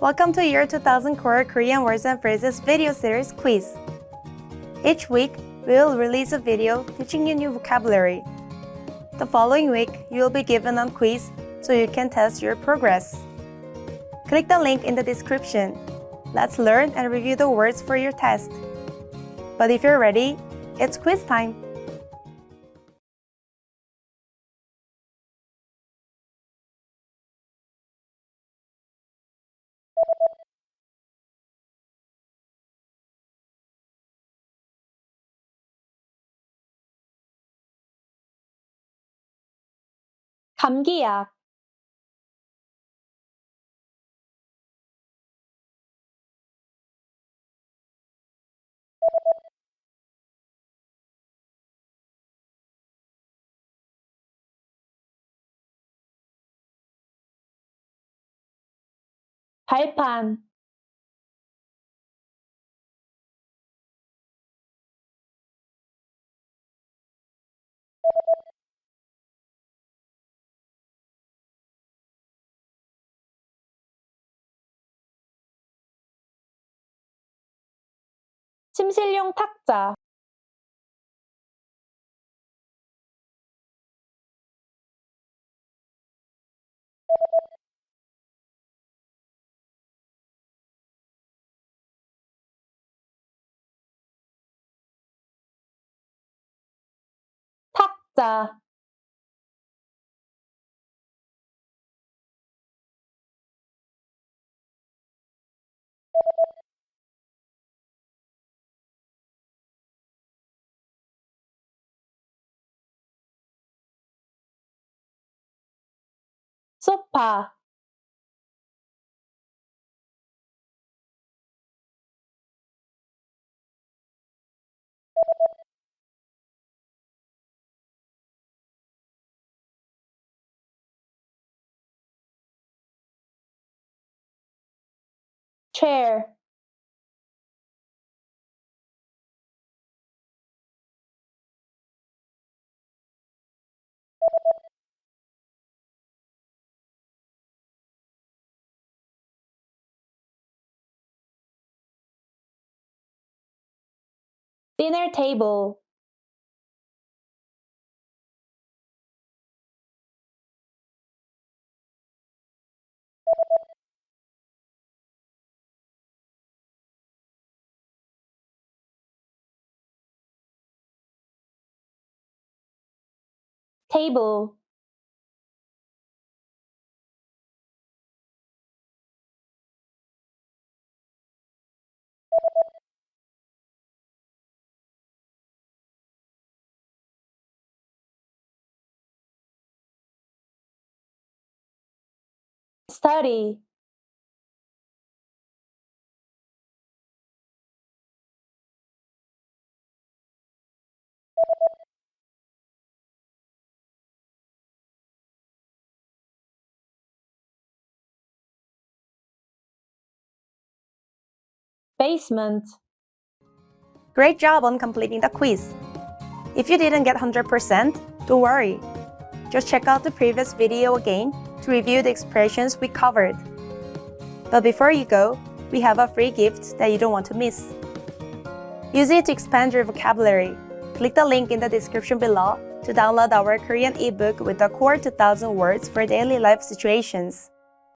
Welcome to Year 2000 Core Korean Words and Phrases video series quiz. Each week, we will release a video teaching you new vocabulary. The following week, you will be given a quiz so you can test your progress. Click the link in the description. Let's learn and review the words for your test. But if you're ready, it's quiz time! 감기약, 발판, 침실용 탁자, 탁자, 소파, chair, dinner table, table, study, basement. Great job on completing the quiz! If you didn't get 100%, don't worry. Just check out the previous video again to review the expressions we covered. But before you go, we have a free gift that you don't want to miss. Use it to expand your vocabulary. Click the link in the description below to download our Korean ebook with the core 2000 words for daily life situations.